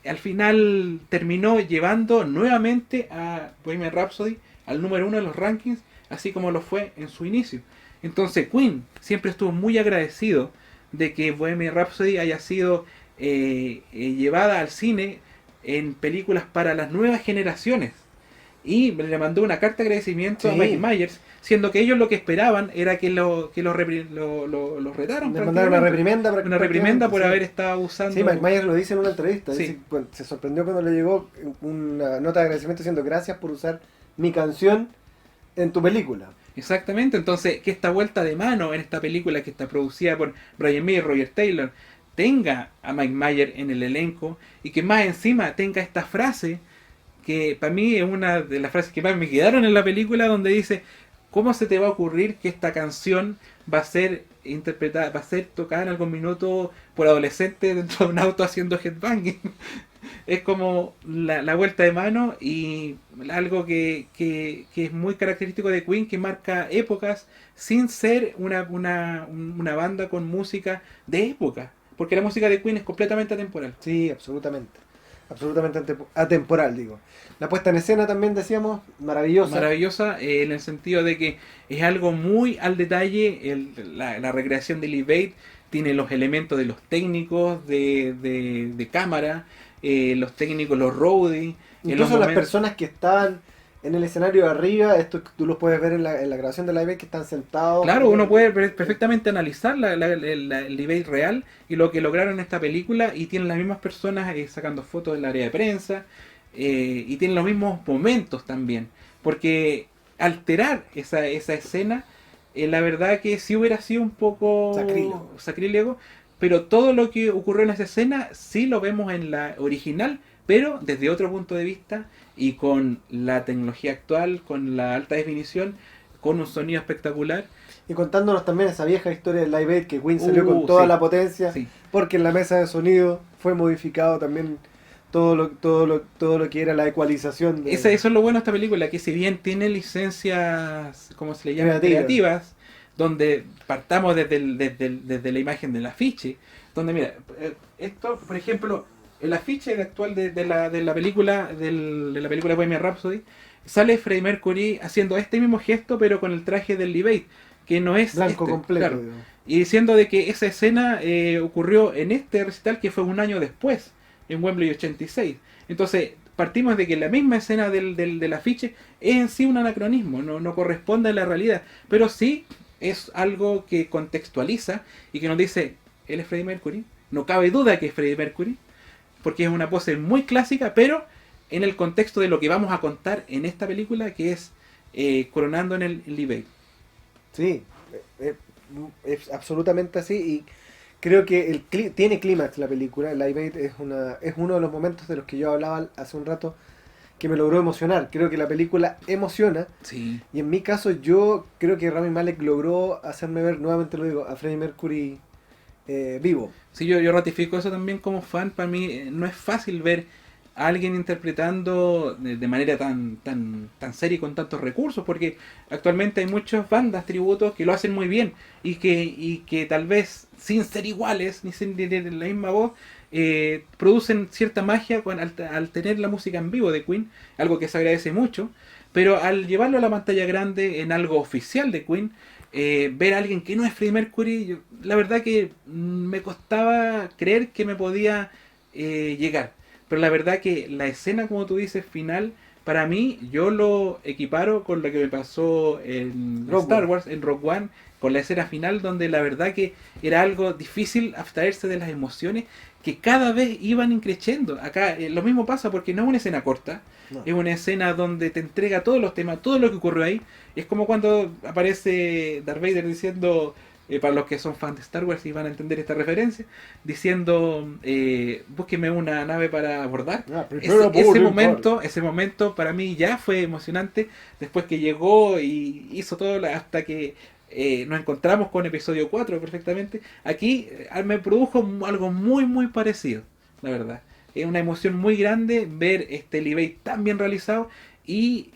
Al final terminó llevando nuevamente a Bohemian Rhapsody al número 1 de los rankings, así como lo fue en su inicio. Entonces Queen siempre estuvo muy agradecido de que Bohemian Rhapsody haya sido llevada al cine en películas para las nuevas generaciones. Y le mandó una carta de agradecimiento a Mike Myers, siendo que ellos lo que esperaban era que los retaran. Le mandaron una reprimenda por haber estado usando. Sí, Mike Myers lo dice en una entrevista. Sí. Dice, bueno, se sorprendió cuando le llegó una nota de agradecimiento diciendo gracias por usar mi canción en tu película. Exactamente, entonces que esta vuelta de mano en esta película que está producida por Brian May y Roger Taylor tenga a Mike Myers en el elenco y que más encima tenga esta frase que para mí es una de las frases que más me quedaron en la película, donde dice: ¿cómo se te va a ocurrir que esta canción va a ser interpretada, va a ser tocada en algún minuto por adolescentes dentro de un auto haciendo headbanging? Es como la vuelta de mano y algo que es muy característico de Queen, que marca épocas sin ser una banda con música de época. Porque la música de Queen es completamente atemporal. Sí, absolutamente. Absolutamente atemporal, digo. La puesta en escena también decíamos, maravillosa. Maravillosa en el sentido de que es algo muy al detalle. La recreación de Lee Bates tiene los elementos de los técnicos de cámara, los técnicos, los roadies. Incluso las personas que estaban en el escenario de arriba, esto tú lo puedes ver en la grabación de Live Aid, que están sentados. Claro, uno puede perfectamente analizar el debate real y lo que lograron en esta película, y tienen las mismas personas sacando fotos en el área de prensa, y tienen los mismos momentos también, porque alterar esa escena, la verdad que sí hubiera sido un poco sacrílego, pero todo lo que ocurrió en esa escena sí lo vemos en la original, pero desde otro punto de vista y con la tecnología actual, con la alta definición, con un sonido espectacular. Y contándonos también esa vieja historia del Live Aid, que Queen salió con toda la potencia, porque en la mesa de sonido fue modificado también todo lo que era la ecualización. Eso es lo bueno de esta película, que si bien tiene licencias, ¿cómo se le llama? Creativas, donde partamos desde la imagen del afiche, donde mira, esto, por ejemplo, el afiche actual de la película Bohemian Rhapsody, sale Freddie Mercury haciendo este mismo gesto, pero con el traje del Lee Bates, que no es blanco completo, claro, y diciendo de que esa escena ocurrió en este recital, que fue un año después, en Wembley 86. Entonces partimos de que la misma escena del afiche es en sí un anacronismo, no corresponde a la realidad, pero sí es algo que contextualiza y que nos dice: él es Freddie Mercury, no cabe duda que es Freddie Mercury, porque es una pose muy clásica, pero en el contexto de lo que vamos a contar en esta película, que es coronando en el Lee Bates. Sí, es absolutamente así, y creo que tiene clímax la película. Live Aid es uno de los momentos de los que yo hablaba hace un rato, que me logró emocionar. Creo que la película emociona, sí. Y en mi caso yo creo que Rami Malek logró hacerme ver, nuevamente lo digo, a Freddie Mercury vivo. Sí, yo ratifico eso también como fan. Para mí no es fácil ver a alguien interpretando de manera tan seria y con tantos recursos, porque actualmente hay muchas bandas, tributos, que lo hacen muy bien y que tal vez sin ser iguales, ni sin tener la misma voz, producen cierta magia al tener la música en vivo de Queen, algo que se agradece mucho, pero al llevarlo a la pantalla grande en algo oficial de Queen, ver a alguien que no es Freddie Mercury, la verdad que me costaba creer que me podía llegar. Pero la verdad que la escena, como tú dices, final, para mí, yo lo equiparo con lo que me pasó en Star Wars, en Rogue One, con la escena final, donde la verdad que era algo difícil abstraerse de las emociones que cada vez iban increciendo. Acá lo mismo pasa, porque no es una escena corta, no. Es una escena donde te entrega todos los temas, todo lo que ocurrió ahí. Es como cuando aparece Darth Vader diciendo, para los que son fans de Star Wars y van a entender esta referencia, diciendo, búsqueme una nave para abordar. Ese momento para mí ya fue emocionante, después que llegó y hizo todo hasta que nos encontramos con episodio 4 perfectamente. Aquí me produjo algo muy muy parecido, la verdad. Es una emoción muy grande ver este Lee Bates tan bien realizado, y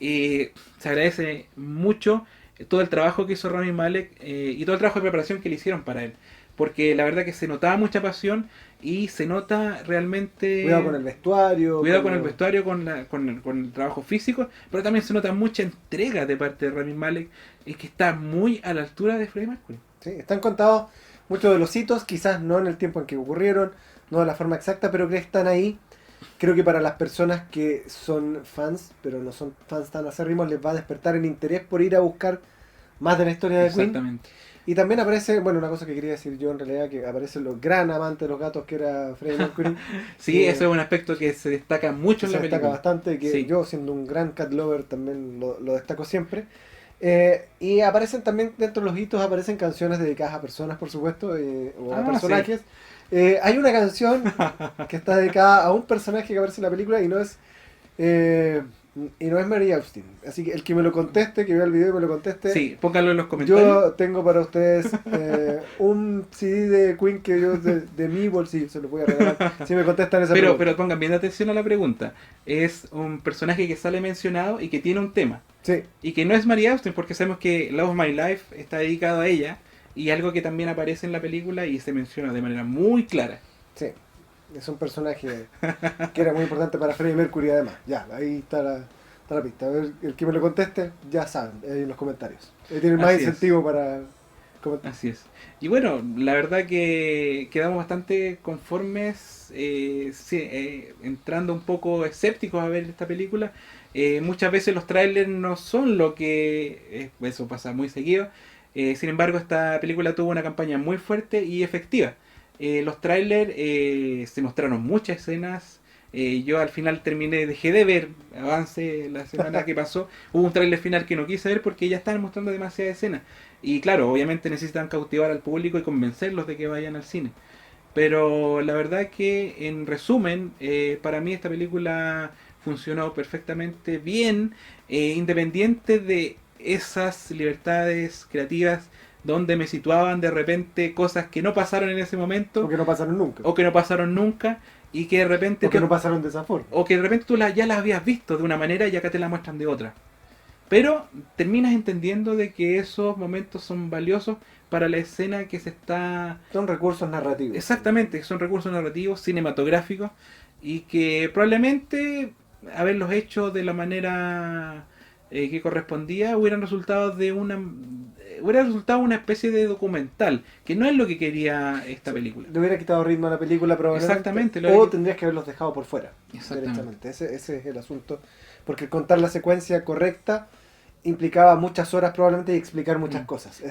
se agradece mucho todo el trabajo que hizo Rami Malek y todo el trabajo de preparación que le hicieron para él, porque la verdad que se notaba mucha pasión y se nota realmente cuidado con el vestuario, con el trabajo físico, pero también se nota mucha entrega de parte de Rami Malek, y que está muy a la altura de Freddie Mercury. Sí, están contados muchos de los hitos, quizás no en el tiempo en que ocurrieron, no de la forma exacta, pero que están ahí. Creo que para las personas que son fans, pero no son fans tan acérrimos, les va a despertar el interés por ir a buscar más de la historia de Queen. Exactamente. Y también aparece, bueno, una cosa que quería decir yo en realidad, que aparece el gran amante de los gatos que era Freddie Mercury. Sí, eso es un aspecto que se destaca mucho en la película. Se destaca bastante, que sí. Yo, siendo un gran cat lover, también lo destaco siempre. Y aparecen también, dentro de los hitos, aparecen canciones dedicadas a personas, por supuesto, o a personajes. Hay una canción que está dedicada a un personaje que aparece en la película eh, y no es Mary Austin. Así que el que me lo conteste, que vea el video y me lo conteste, Sí, pónganlo en los comentarios. yo tengo para ustedes un CD de Queen que yo de mi bolsillo se lo voy a regalar si me contestan esa pregunta. Pero pongan bien atención a la pregunta. Es un personaje que sale mencionado y que tiene un tema. Sí, Y que no es Mary Austin, porque sabemos que Love of My Life está dedicado a ella. Y algo que también aparece en la película y se menciona de manera muy clara. sí. Es un personaje que era muy importante para Freddie Mercury además. Ya, ahí está la pista. A ver, el que me lo conteste, ya saben, ahí en los comentarios. Tienen más Así es. incentivo para comentar. Así es. Y bueno, la verdad que quedamos bastante conformes, entrando un poco escépticos a ver esta película. Muchas veces los trailers no son lo que... eso pasa muy seguido. Sin embargo, esta película tuvo una campaña muy fuerte y efectiva. Los trailers se mostraron muchas escenas. Yo al final dejé de ver avance la semana que pasó. Hubo un trailer final que no quise ver porque ya estaban mostrando demasiadas escenas. Y claro, obviamente necesitan cautivar al público y convencerlos de que vayan al cine. Pero la verdad que, en resumen, para mí esta película funcionó perfectamente bien, independiente de esas libertades creativas donde me situaban de repente cosas que no pasaron en ese momento Porque no pasaron nunca. o que no pasaron nunca y que de repente Porque no pasaron de esa forma. o que de repente tú ya las habías visto de una manera y acá te la muestran de otra. Pero terminas entendiendo de que esos momentos son valiosos para la escena que se está... Son recursos narrativos. Exactamente, son recursos narrativos, cinematográficos, y que probablemente haberlos hecho de la manera que correspondía hubiera resultado una especie de documental, que no es lo que quería esta película. Le hubiera quitado ritmo a la película probablemente. Exactamente, O tendrías que haberlos dejado por fuera. Exactamente. Directamente. Ese es el asunto. Porque contar la secuencia correcta implicaba muchas horas probablemente y explicar muchas cosas.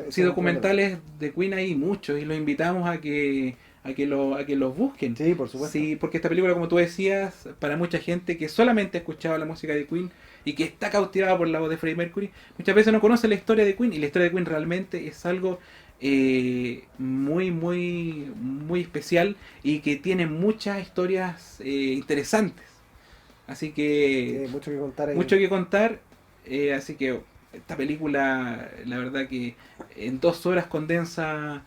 Sí, documentales de Queen hay muchos y los invitamos a que los busquen. Sí, por supuesto. Sí, porque esta película, como tú decías, para mucha gente que solamente ha escuchado la música de Queen y que está cautivada por la voz de Freddie Mercury, muchas veces no conoce la historia de Queen, y la historia de Queen realmente es algo muy, muy, muy especial y que tiene muchas historias interesantes. Así que Sí, mucho que contar ahí. mucho que contar. Así que esta película, la verdad que en 2 horas condensa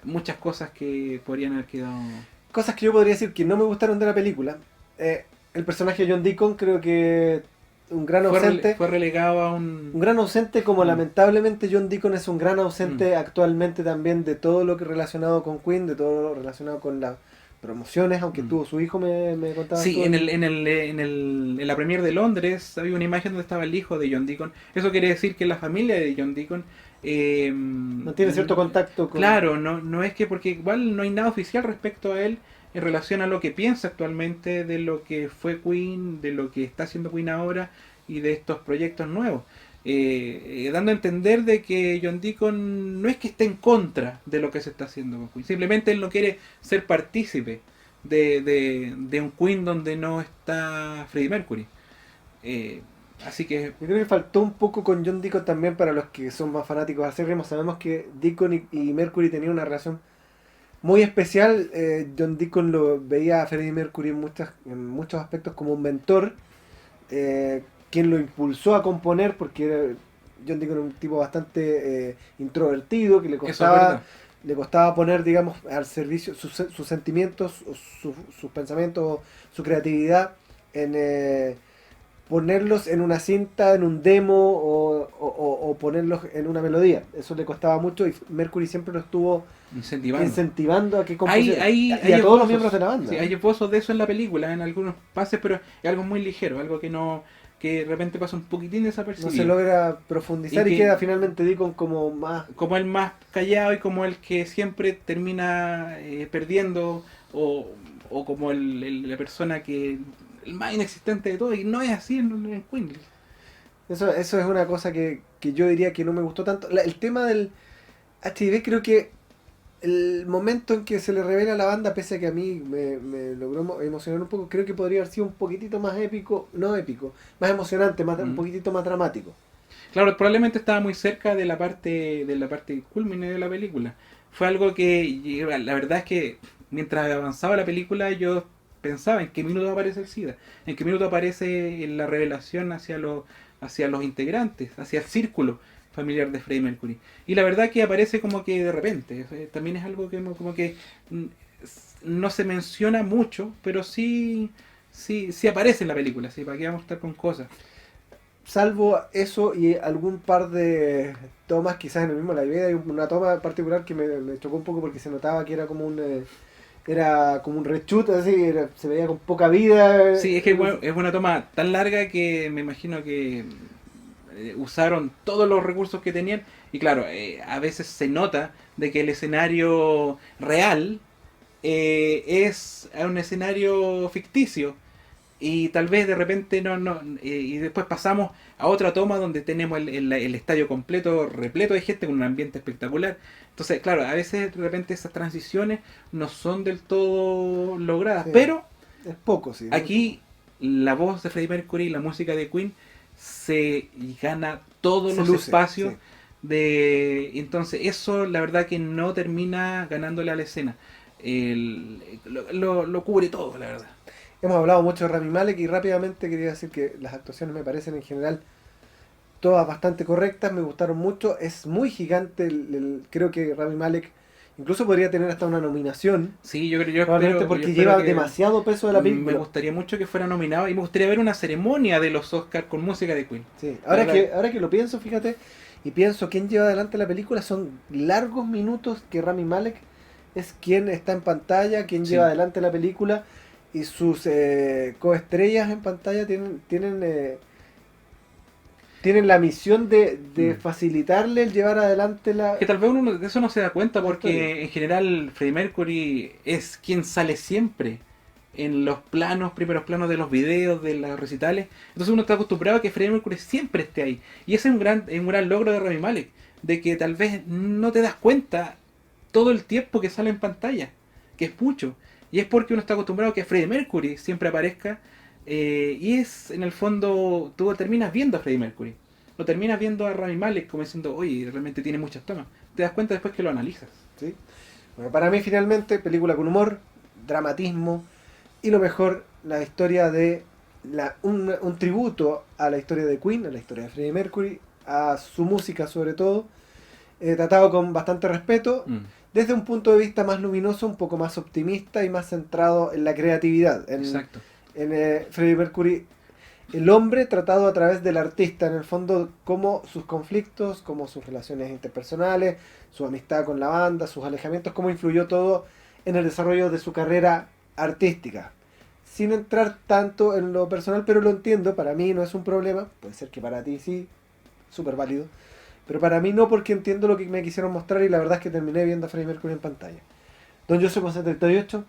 muchas cosas que podrían haber quedado... Cosas que yo podría decir que no me gustaron de la película. El personaje de John Deacon creo que un gran ausente. Fue relegado a Un gran ausente, como lamentablemente John Deacon es un gran ausente actualmente también de todo lo que relacionado con Queen, de todo lo relacionado con las promociones, aunque tuvo su hijo, me contaba. Sí, en la premiere de Londres había una imagen donde estaba el hijo de John Deacon. Eso quiere decir que la familia de John Deacon no tiene cierto contacto con... Claro, no es que, porque igual no hay nada oficial respecto a él en relación a lo que piensa actualmente de lo que fue Queen, de lo que está haciendo Queen ahora y de estos proyectos nuevos. Dando a entender de que John Deacon no es que esté en contra de lo que se está haciendo con Queen, simplemente él no quiere ser partícipe de un Queen donde no está Freddie Mercury. Así que Yo creo que faltó un poco con John Deacon también para los que son más fanáticos acérrimos. Sabemos que Deacon y Mercury tenían una relación muy especial. John Deacon lo veía a Freddie Mercury en muchos aspectos como un mentor, quien lo impulsó a componer, porque John Deacon era un tipo bastante introvertido, que le eso es verdad. costaba poner, digamos, al servicio sus sentimientos, sus pensamientos, su creatividad en ponerlos en una cinta, en un demo o ponerlos en una melodía. Eso le costaba mucho y Mercury siempre lo estuvo incentivando a que compusiera. Y a todos los miembros de la banda. Sí, hay esbozos de eso en la película, en algunos pases, pero es algo muy ligero, algo que de repente pasa un poquitín desapercibido. No se logra profundizar y queda finalmente Deacon como el más callado y como el que siempre termina perdiendo, o como la persona que el más inexistente de todo, y no es así en Queen. Eso es una cosa que yo diría que no me gustó tanto. El tema del HIV, creo que el momento en que se le revela a la banda, pese a que a mí me logró emocionar un poco, creo que podría haber sido un poquitito más épico, no épico, más emocionante, un poquitito más dramático. Claro, probablemente estaba muy cerca de la parte culmine de la película. Fue algo que, la verdad es que mientras avanzaba la película yo pensaba en qué minuto aparece el SIDA, en qué minuto aparece la revelación hacia los integrantes, hacia el círculo familiar de Freddie Mercury. Y la verdad que aparece como que de repente. También es algo que como que mm, no se menciona mucho, pero sí aparece en la película, sí, para qué vamos a estar con cosas. Salvo eso y algún par de tomas quizás en el mismo live, hay una toma en particular que me chocó un poco porque se notaba que era como un reshoot, así, se veía con poca vida. Sí, es que bueno, es una toma tan larga que me imagino que usaron todos los recursos que tenían y claro, a veces se nota de que el escenario real es un escenario ficticio y tal vez de repente y después pasamos a otra toma donde tenemos el estadio completo, repleto de gente con un ambiente espectacular. Entonces, claro, a veces de repente esas transiciones no son del todo logradas, Sí, pero es poco, sí. aquí la voz de Freddie Mercury y la música de Queen se gana todos Se los luce, espacios sí. entonces eso la verdad que no termina ganándole a la escena. Lo cubre todo, la verdad. Hemos hablado mucho de Rami Malek y rápidamente quería decir que las actuaciones me parecen en general todas bastante correctas, me gustaron mucho. Es muy gigante, creo que Rami Malek incluso podría tener hasta una nominación, Sí, yo probablemente espero, porque yo espero lleva que demasiado peso de la me película. gustaría mucho que fuera nominado y me gustaría ver una ceremonia de los Oscars con música de Queen. Sí. La verdad. Ahora que lo pienso, fíjate, y pienso quién lleva adelante la película, son largos minutos que Rami Malek es quien está en pantalla, quien Sí. lleva adelante la película y sus coestrellas en pantalla tienen la misión de facilitarle el llevar adelante la... Que tal vez uno de eso no se da cuenta La porque historia. en general Freddie Mercury es quien sale siempre en los primeros planos de los videos, de los recitales. Entonces uno está acostumbrado a que Freddie Mercury siempre esté ahí. Y ese es un gran logro de Rami Malek, de que tal vez no te das cuenta todo el tiempo que sale en pantalla, que es mucho. Y es porque uno está acostumbrado a que Freddie Mercury siempre aparezca y es en el fondo, tú terminas viendo a Freddie Mercury. Lo terminas viendo a Rami Malek como diciendo, oye, realmente tiene muchas tomas. Te das cuenta después que lo analizas. ¿Sí? Bueno, para mí finalmente, película con humor, dramatismo y lo mejor, la historia de un tributo a la historia de Queen, a la historia de Freddie Mercury, a su música sobre todo, tratado con bastante respeto, Mm, desde un punto de vista más luminoso, un poco más optimista y más centrado en la creatividad, exacto. en Freddie Mercury, el hombre tratado a través del artista, en el fondo, como sus conflictos, como sus relaciones interpersonales, su amistad con la banda, sus alejamientos, cómo influyó todo en el desarrollo de su carrera artística. Sin entrar tanto en lo personal, pero lo entiendo, para mí no es un problema, puede ser que para ti sí, súper válido, pero para mí no, porque entiendo lo que me quisieron mostrar y la verdad es que terminé viendo a Freddie Mercury en pantalla. Don Joseph 78,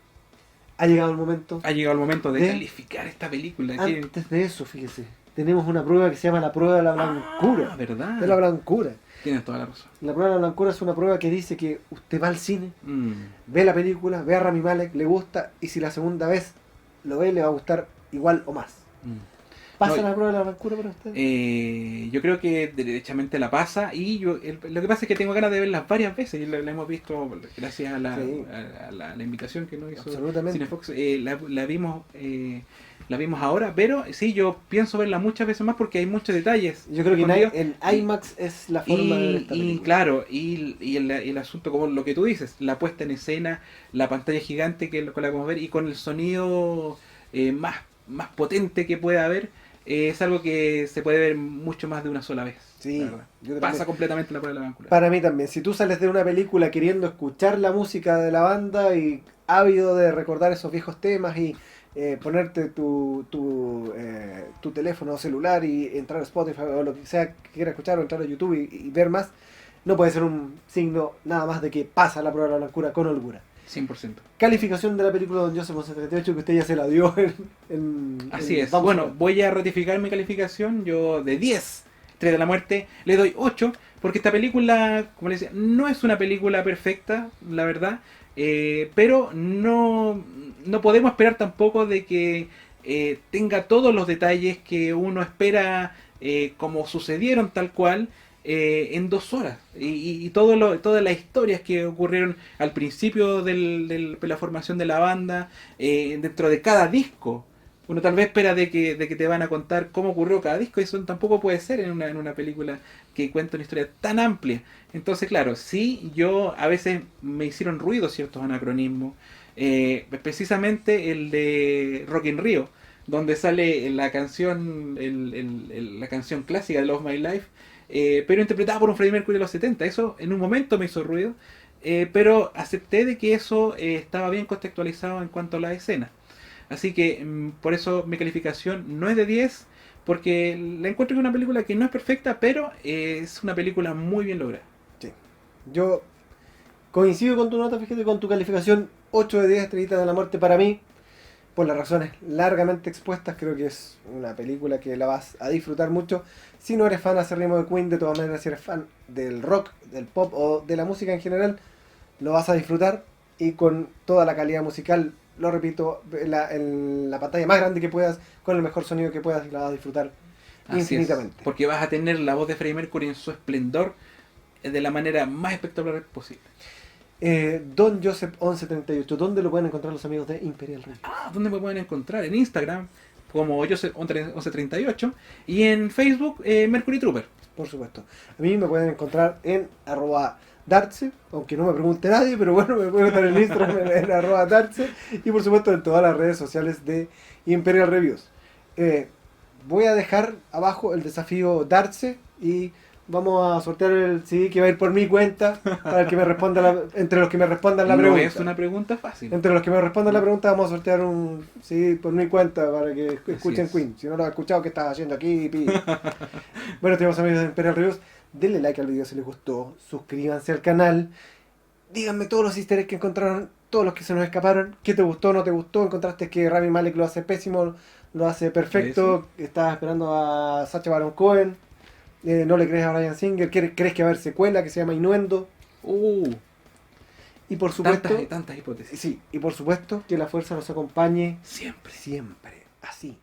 ha llegado el momento. Ha llegado el momento de ¿De? calificar esta película. Antes de eso, fíjese, tenemos una prueba que se llama la prueba de la blancura. ¿Verdad? De la blancura. Tienes toda la razón. La prueba de la blancura es una prueba que dice que usted va al cine, Mm. ve la película, ve a Rami Malek, le gusta, y si la segunda vez lo ve, le va a gustar igual o más. Mm. ¿Pasa No, la prueba de la blancura para usted? Yo creo que derechamente la pasa y lo que pasa es que tengo ganas de verlas varias veces y la hemos visto gracias a Sí. la invitación que nos hizo Absolutamente. Cinefox. La vimos ahora, pero sí, yo pienso verla muchas veces más porque hay muchos detalles Yo creo que escondidos. en IMAX es la forma de ver esta Y película. claro, y el asunto como lo que tú dices, la puesta en escena, la pantalla gigante con la que vamos a ver y con el sonido más potente que pueda haber, es algo que se puede ver mucho más de una sola vez. Sí, la verdad. yo también. Pasa completamente la prueba de la blancura. Para mí también, si tú sales de una película queriendo escuchar la música de la banda y ávido de recordar esos viejos temas y ponerte tu teléfono celular y entrar a Spotify o lo que sea que quieras escuchar o entrar a YouTube y ver más, no puede ser un signo nada más de que pasa la prueba de la blancura con holgura. 100%. Calificación de la película Don Joseph 78 que usted ya se la dio Así es. Vamos a Bueno, ver. voy a ratificar mi calificación. Yo de 10, 3 de la muerte, le doy 8. Porque esta película, como les decía, no es una película perfecta, la verdad. Pero no podemos esperar tampoco de que tenga todos los detalles que uno espera como sucedieron tal cual en 2 horas. Y todas las historias que ocurrieron al principio de la formación de la banda, dentro de cada disco. Uno tal vez espera de que te van a contar cómo ocurrió cada disco, y eso tampoco puede ser en una película que cuenta una historia tan amplia. Entonces, claro, sí, yo a veces me hicieron ruido ciertos anacronismos, precisamente el de Rock in Rio, donde sale la canción, la canción clásica de Love My Life, pero interpretada por un Freddie Mercury de los 70. Eso en un momento me hizo ruido, pero acepté de que eso estaba bien contextualizado en cuanto a la escena. Así que por eso mi calificación no es de 10, porque la encuentro que es una película que no es perfecta, pero es una película muy bien lograda. Sí. Yo coincido con tu nota, fíjate, con tu calificación 8 de 10 estrellitas de la muerte para mí. Por las razones largamente expuestas, creo que es una película que la vas a disfrutar mucho. Si no eres fan acérrimo de Queen, de todas maneras, si eres fan del rock, del pop o de la música en general, lo vas a disfrutar, y con toda la calidad musical, lo repito, en la pantalla más grande que puedas, con el mejor sonido que puedas, y la vas a disfrutar Así infinitamente. es, porque vas a tener la voz de Freddie Mercury en su esplendor, de la manera más espectacular posible. Don Joseph 1138, ¿dónde lo pueden encontrar los amigos de Imperial Radio? ¿Dónde me pueden encontrar? En Instagram, como Joseph1138, y en Facebook, Mercury Trooper. Por supuesto. A mí me pueden encontrar en @Dartse, aunque no me pregunte nadie, pero bueno, me pueden encontrar en Instagram en @Dartse, y por supuesto en todas las redes sociales de Imperial Reviews. Voy a dejar abajo el desafío Dartse, y vamos a sortear el CD que va a ir por mi cuenta, para el que me responda entre los que me respondan la No pregunta. es una pregunta fácil. Entre los que me respondan la pregunta vamos a sortear un CD por mi cuenta para que escuchen es. Queen. Si no lo has escuchado, ¿qué estás haciendo aquí? Bueno, tenemos amigos de Imperial Reviews. Denle like al video si les gustó. Suscríbanse al canal. Díganme todos los easter eggs que encontraron, todos los que se nos escaparon. ¿Qué te gustó, no te gustó? ¿Encontraste que Rami Malek lo hace pésimo, lo hace perfecto? ¿Estás esperando a Sacha Baron Cohen? ¿No le crees a Bryan Singer? ¿Crees que va a haber secuela que se llama Innuendo? Y por supuesto... Tantas hipótesis. Sí, y por supuesto que la fuerza nos acompañe Siempre. siempre. Así.